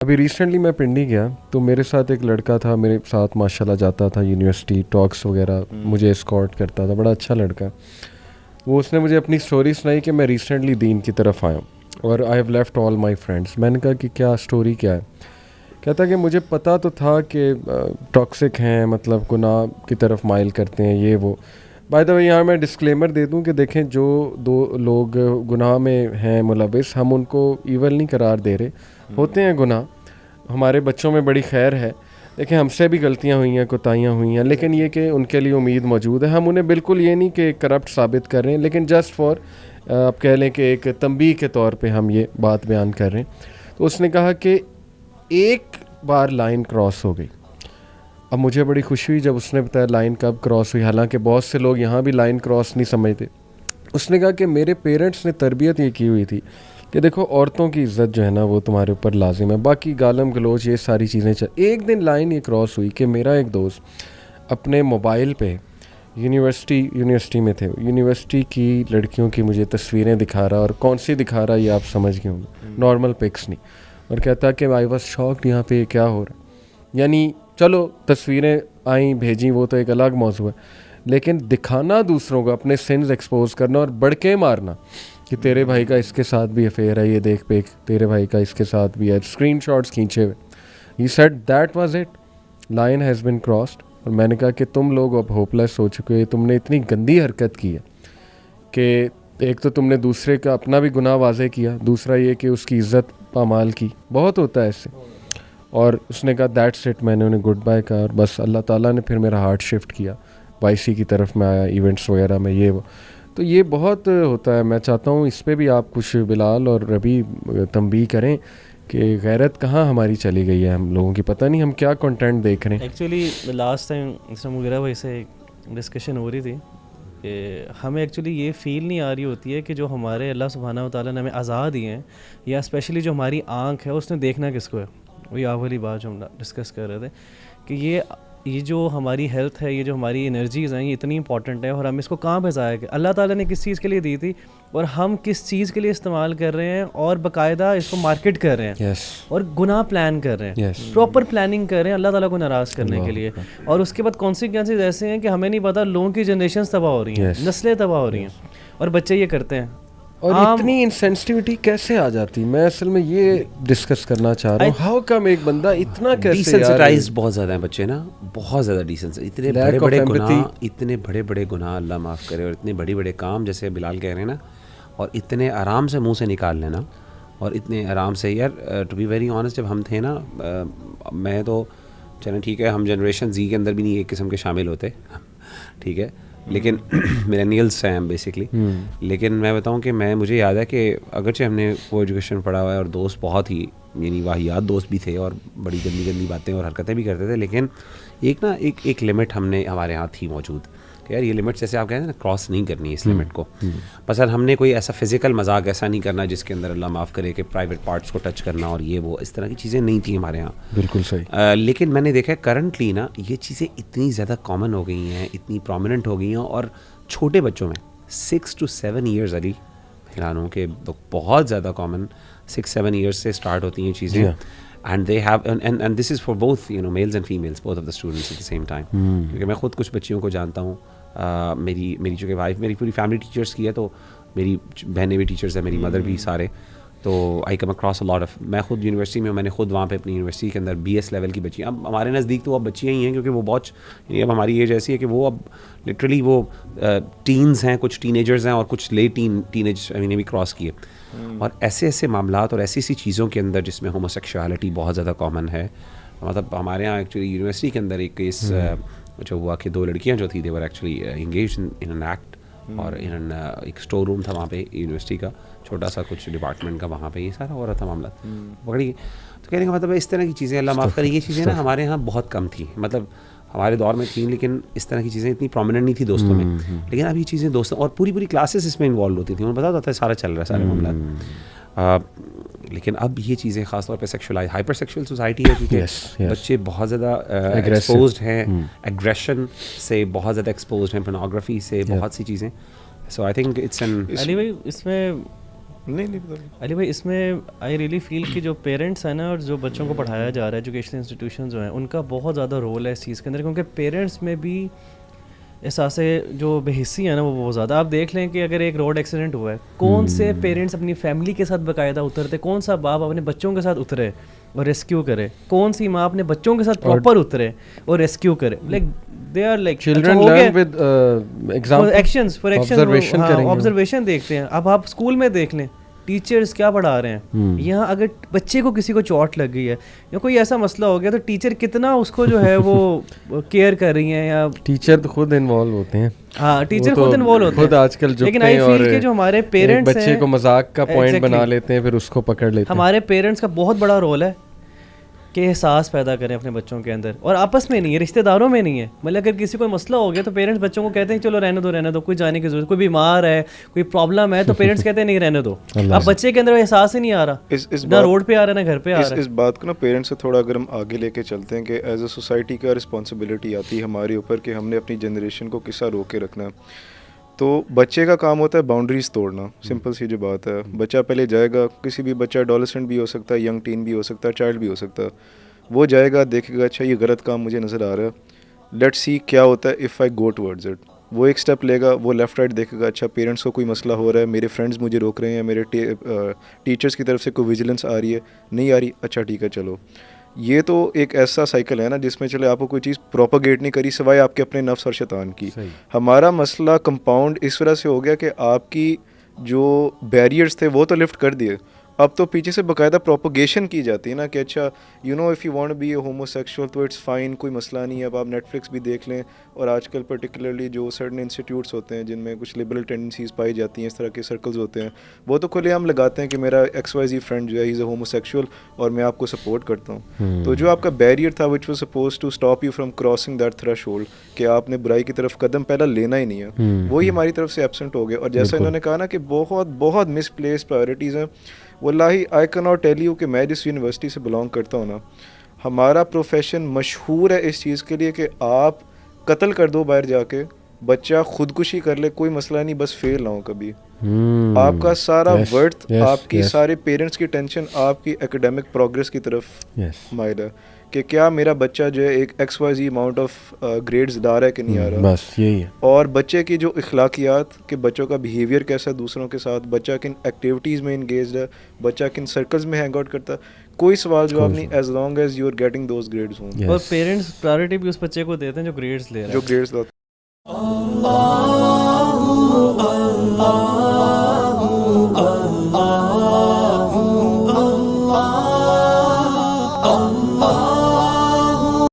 ابھی ریسنٹلی میں پنڈی گیا تو میرے ساتھ ایک لڑکا تھا، میرے ساتھ ماشاءاللہ جاتا تھا یونیورسٹی ٹاکس وغیرہ، مجھے اسکارٹ کرتا تھا، بڑا اچھا لڑکا. وہ اس نے مجھے اپنی اسٹوری سنائی کہ میں ریسنٹلی دین کی طرف آیا ہوں اور I have left all my friends. میں نے کہا کہ کیا اسٹوری کیا ہے؟ کہتا کہ مجھے پتہ تو تھا کہ ٹاکسک ہیں، مطلب گناہ کی طرف مائل کرتے ہیں یہ وہ. بائی دا وے یہاں میں ڈسکلیمر دے دوں کہ دیکھیں جو دو لوگ گناہ میں ہیں ملوث، ہم ان کو ایول نہیں قرار دے رہے. ہوتے ہیں گناہ، ہمارے بچوں میں بڑی خیر ہے، دیکھیں ہم سے بھی غلطیاں ہوئی ہیں، کوتاہیاں ہوئی ہیں، لیکن یہ کہ ان کے لیے امید موجود ہے. ہم انہیں بالکل یہ نہیں کہ کرپٹ ثابت کر رہے ہیں، لیکن جسٹ فار آپ کہہ لیں کہ ایک تنبیہ کے طور پہ ہم یہ بات بیان کر رہے ہیں. تو اس نے کہا کہ ایک بار لائن کراس ہو گئی. اب مجھے بڑی خوشی ہوئی جب اس نے بتایا لائن کب کراس ہوئی، حالانکہ بہت سے لوگ یہاں بھی لائن کراس نہیں سمجھتے. اس نے کہا کہ میرے پیرنٹس نے تربیت یہ کی ہوئی تھی کہ دیکھو عورتوں کی عزت جو ہے نا وہ تمہارے اوپر لازم ہے، باقی گالم گلوچ یہ ساری چیزیں ایک دن لائن یہ کراس ہوئی کہ میرا ایک دوست اپنے موبائل پہ یونیورسٹی میں تھے، یونیورسٹی کی لڑکیوں کی مجھے تصویریں دکھا رہا، اور کون سی دکھا رہا یہ آپ سمجھ گئے ہوں گے، نارمل پکس نہیں. اور کہتا کہ آئی واز شاکڈ، یہاں پہ کیا ہو رہا ہے. یعنی چلو تصویریں آئیں بھیجیں وہ تو ایک الگ موضوع ہے، لیکن دکھانا دوسروں کو، اپنے سنز ایکسپوز کرنا اور بڑکے مارنا کہ تیرے بھائی کا اس کے ساتھ بھی افیئر ہے، یہ دیکھ پیک تیرے بھائی کا اس کے ساتھ بھی ہے، اسکرین شاٹس کھینچے ہوئے. He said that was it, line has been crossed. اور میں نے کہا کہ تم لوگ اب ہوپ لیس ہو چکے ہو، تم نے اتنی گندی حرکت کی ہے کہ ایک تو تم نے دوسرے کا اپنا بھی گناہ واضح کیا، دوسرا یہ کہ اس کی عزت پامال کی. بہت ہوتا ہے اس سے. اور اس نے کہا دیٹس اٹ، میں نے انہیں گڈ بائی کہا، اور بس اللہ تعالیٰ نے پھر میرا ہارٹ شفٹ کیا، وائسی کی طرف میں آیا، ایونٹس وغیرہ میں یہ وہ. تو یہ بہت ہوتا ہے. میں چاہتا ہوں اس پہ بھی آپ کچھ بلال اور ربی تنبیہ کریں کہ غیرت کہاں ہماری چلی گئی ہے. ہم لوگوں کی پتہ نہیں ہم کیا کنٹینٹ دیکھ رہے ہیں. ایکچولی لاسٹ ٹائم اس میں مغیرہ بھائی سے ڈسکشن ہو رہی تھی کہ ہمیں ایکچولی یہ فیل نہیں آ رہی ہوتی ہے کہ جو ہمارے اللہ سبحانہ و تعالیٰ نے ہمیں آزاد دیے ہیں، یا اسپیشلی جو ہماری آنکھ ہے اس نے دیکھنا کس کو ہے. وہی آپ والی بات جو ہم ڈسکس کر رہے تھے کہ یہ جو ہماری ہیلتھ ہے، یہ جو ہماری انرجیز ہیں، یہ اتنی امپورٹنٹ ہے، اور ہم اس کو کہاں پہ ضائع کریں. اللہ تعالیٰ نے کس چیز کے لیے دی تھی اور ہم کس چیز کے لیے استعمال کر رہے ہیں، اور باقاعدہ اس کو مارکیٹ کر رہے ہیں اور گناہ پلان کر رہے ہیں، پراپر پلاننگ کر رہے ہیں اللہ تعالیٰ کو ناراض کرنے کے لیے. اور اس کے بعد کانسیکوینسز ایسے ہیں کہ ہمیں نہیں پتہ، لوگوں کی جنریشنز تباہ ہو رہی ہیں، نسلیں تباہ ہو رہی ہیں، اور بچے یہ کرتے ہیں. اور اتنی انسینسٹیوٹی کیسے آ جاتی؟ میں اصل میں یہ ڈسکس کرنا چاہ رہا ہوں، ہاؤ کم ایک بندہ اتنا کیسے ڈیسنسٹائز بہت زیادہ ہیں بچے نا، بہت زیادہ ڈیسنس، اتنے بڑے بڑے گناہ، اتنے بڑے بڑے گناہ اللہ معاف کرے، اور اتنے بڑے بڑے کام جیسے بلال کہہ رہے ہیں نا، اور اتنے آرام سے منہ سے نکال لینا، اور اتنے آرام سے. یار ٹو بی ویری آنیسٹ، جب ہم تھے نا، میں تو چلیں ٹھیک ہے ہم جنریشن زی کے اندر بھی نہیں ایک قسم کے شامل ہوتے، ٹھیک ہے، لیکن ملینیلس ہیں ہم بیسکلی. لیکن میں بتاؤں کہ مجھے یاد ہے کہ اگرچہ ہم نے کو ایجوکیشن پڑھا ہوا ہے اور دوست بہت ہی یعنی واحد دوست بھی تھے، اور بڑی گندی گندی باتیں اور حرکتیں بھی کرتے تھے، لیکن ایک لمٹ ہمارے ہاں تھی موجود کہ یار یہ لمٹ جیسے آپ کہتے ہیں نا کراس نہیں کرنی اس لمٹ کو. بس ہم نے کوئی ایسا فزیکل مذاق ایسا نہیں کرنا جس کے اندر اللہ معاف کرے کہ پرائیویٹ پارٹس کو ٹچ کرنا اور یہ وہ اس طرح کی چیزیں نہیں تھیں ہمارے ہاں. بالکل صحیح. لیکن میں نے دیکھا ہے کرنٹلی نا یہ چیزیں اتنی زیادہ کامن ہو گئی ہیں، اتنی پرومیننٹ ہو گئی ہیں، اور چھوٹے بچوں میں 6 to 7 ایئرز علی حیران ہوں کہ بہت زیادہ کامن 6-7 ایئرز سے اسٹارٹ ہوتی ہیں چیزیں. And they have and this is for both males and females, both of the students at the same time. کیونکہ میں خود کچھ بچیوں کو جانتا ہوں، میری چونکہ وائف میری پوری فیملی ٹیچرس کی ہے، تو میری بہنیں بھی ٹیچرس ہیں، میری مدر بھی سارے. تو آئی come across a lot of, میں خود یونیورسٹی میں نے خود وہاں پہ اپنی یونیورسٹی کے اندر BS لیول کی بچیاں، اب ہمارے نزدیک تو اب بچیاں ہی ہیں کیونکہ وہ بہت یعنی اب ہماری ایج ایسی ہے کہ وہ اب لٹرلی وہ ٹینز ہیں، کچھ ٹین ایجرز ہیں، اور کچھ لیٹ ٹین ایج نے بھی کراس کیے. اور ایسے معاملات اور ایسی چیزوں کے اندر جس میں ہوموسیکشوالٹی بہت زیادہ کامن ہے. مطلب ہمارے یہاں ایکچولی یونیورسٹی کے اندر ایک کیس جو ہوا کہ 2 لڑکیاں جو تھیں they were actually engaged in an act, اور ایک اسٹور روم تھا وہاں پہ یونیورسٹی کا چھوٹا سا کچھ ڈپارٹمنٹ کا، وہاں پہ یہ سارا ہو رہا تھا معاملہ پکڑی. تو کہنے کا مطلب اس طرح کی چیزیں اللہ معاف کرے یہ چیزیں نا ہمارے یہاں بہت کم تھیں، مطلب ہمارے دور میں تھیں لیکن اس طرح کی چیزیں اتنی پرومیننٹ نہیں تھی دوستوں میں. لیکن اب یہ چیزیں دوستوں اور پوری کلاسز اس میں انوالو ہوتی تھیں، انہیں پتا ہوتا ہے سارا چل رہا ہے سارے معاملات. لیکن اب یہ چیزیں خاص طور پہ سیکشولائز ہائپر سیکشول سوسائٹی ہے، کیونکہ بچے بہت زیادہ ایکسپوزڈ ہیں ایگریشن سے، بہت زیادہ ایکسپوزڈ ہیں پورنوگرافی سے، بہت سی چیزیں. سو آئی تھنک اٹس این علی بھائی اس میں نہیں پتا. علی بھائی اس میں آئی ریئلی فیل کہ جو پیرنٹس ہیں نا اور جو بچوں کو پڑھایا جا رہا ہے ایجوکیشنل انسٹیٹیوشن جو ہیں ان کا بہت زیادہ رول ہے اس چیز کے اندر, کیونکہ پیرنٹس میں بھی احساس جو بے حسی ہے نا وہ بہت زیادہ. آپ دیکھ لیں کہ اگر ایک روڈ ایکسیڈنٹ ہوا ہے, کون سے پیرنٹس اپنی فیملی کے ساتھ باقاعدہ اترتے, کون سا باپ اپنے بچوں کے ساتھ اترے اور ریسکیو کرے, کون سی ماں اپنے بچوں کے ساتھ پراپر اترے اور ریسکیو کرے. Like they are like children learn with example actions for action observation دیکھتے ہیں. اب آپ اسکول میں دیکھ لیں ٹیچرز کیا پڑھا رہے ہیں, یہاں اگر بچے کو کسی کو چوٹ لگ گئی ہے یا کوئی ایسا مسئلہ ہو گیا تو ٹیچر کتنا اس کو جو ہے وہ کیئر کر رہی ہیں, یا ٹیچر خود انوالو ہوتے ہیں. ہاں ٹیچر خود انوالو ہوتے ہیں خود آج کل لیکن آئی فیل کہ جو ہمارے پیرنٹس ہیں بچے کو مذاق کا پوائنٹ بنا لیتے ہیں, پھر اس کو پکڑ لیتے ہیں. ہمارے پیرنٹس کا بہت بڑا رول ہے کہ احساس پیدا کریں اپنے بچوں کے اندر, اور آپس میں نہیں ہے, رشتہ داروں میں نہیں ہے. مطلب اگر کسی کو مسئلہ ہو گیا تو پیرنٹس بچوں کو کہتے ہیں چلو رہنے دو, کوئی جانے کی ضرورت, کوئی بیمار ہے, کوئی پرابلم ہے, تو پیرنٹس کہتے ہیں نہیں رہنے دو. اب بچے کے اندر احساس ہی نہیں آ رہا, نہ روڈ پہ آ رہا ہے نہ گھر پہ آ رہا ہے. اس بات کو نا پیرنٹس سے تھوڑا اگر ہم آگے لے کے چلتے ہیں کہ ایز اے سوسائٹی کا رسپانسبلٹی آتی ہے ہمارے اوپر کہ ہم نے اپنی جنریشن کو کس طرح روک کے رکھنا ہے. تو بچے کا کام ہوتا ہے باؤنڈریز توڑنا, سمپل سی جو بات ہے. بچہ پہلے جائے گا, کسی بھی بچہ ایڈولسنٹ بھی ہو سکتا ہے, ینگ ٹین بھی ہو سکتا ہے, چائلڈ بھی ہو سکتا ہے. وہ جائے گا, دیکھے گا اچھا یہ غلط کام مجھے نظر آ رہا ہے, لیٹ سی کیا ہوتا ہے if I go towards it. وہ ایک اسٹیپ لے گا, وہ لیفٹ رائٹ دیکھے گا, اچھا پیرنٹس کو کوئی مسئلہ ہو رہا ہے, میرے فرینڈس مجھے روک رہے ہیں, میرے ٹیچرس کی طرف سے کوئی ویجیلنس آ رہی ہے, نہیں آ رہی, اچھا ٹھیک ہے چلو. یہ تو ایک ایسا سائیکل ہے نا جس میں چلے آپ کو کوئی چیز پروپاگیٹ نہیں کری سوائے آپ کے اپنے نفس اور شیطان کی. ہمارا مسئلہ کمپاؤنڈ اس وجہ سے ہو گیا کہ آپ کی جو بیریئرس تھے وہ تو لفٹ کر دیے, اب تو پیچھے سے باقاعدہ پروپوگیشن کی جاتی ہے نا کہ اچھا you know if you want be a homosexual تو اٹس فائن, کوئی مسئلہ نہیں ہے. اب آپ نیٹ فلکس بھی دیکھ لیں, اور آج کل پرٹیکولرلی جو سرٹن انسٹیٹیوٹس ہوتے ہیں جن میں کچھ لبرل ٹینڈنسیز پائی جاتی ہیں, اس طرح کے سرکلز ہوتے ہیں, وہ تو کھلے عام لگاتے ہیں کہ میرا ایکس وائی زی فرینڈ جو ہے ہی از اے ہومو سیکشول اور میں آپ کو سپورٹ کرتا ہوں. تو جو آپ کا بیریئر تھا which was supposed to stop you from crossing that threshold کہ آپ نے برائی کی طرف قدم پہلا لینا ہی نہیں ہے, وہی ہماری طرف سے ایبسنٹ ہو گیا. اور جیسا انہوں نے کہا نا کہ بہت مس پلیس پرائرٹیز ہیں. واللہ I can not tell you کہ میں جس یونیورسٹی سے بلانگ کرتا ہوں نا, ہمارا پروفیشن مشہور ہے اس چیز کے لیے کہ آپ قتل کر دو باہر جا کے, بچہ خودکشی کر لے, کوئی مسئلہ نہیں, بس فیل نہ ہو کبھی. آپ کا سارا ورتھ, آپ کی سارے پیرنٹس کی ٹینشن آپ کی ایکیڈیمک پروگرس کی طرف مائل ہے کہ کیا میرا بچہ جو ہے ایک X Y Z amount of grades لا رہا ہے کہ نہیں آ رہا. بس یہی ہے. اور بچے کی جو اخلاقیات کہ بچوں کا بیہیویئر کیسا ہے دوسروں کے ساتھ, بچہ کن ایکٹیویٹیز میں انگیجڈ ہے, بچہ کن سرکلز میں ہینگ آؤٹ کرتا ہے, کوئی سوال جواب نہیں as long as you are getting those grades ہوں. اور پیرنٹس پرائرٹی بھی اس بچے کو دیتے ہیں جو گریڈز لے رہا ہے, جو گریڈز لاتے ہیں.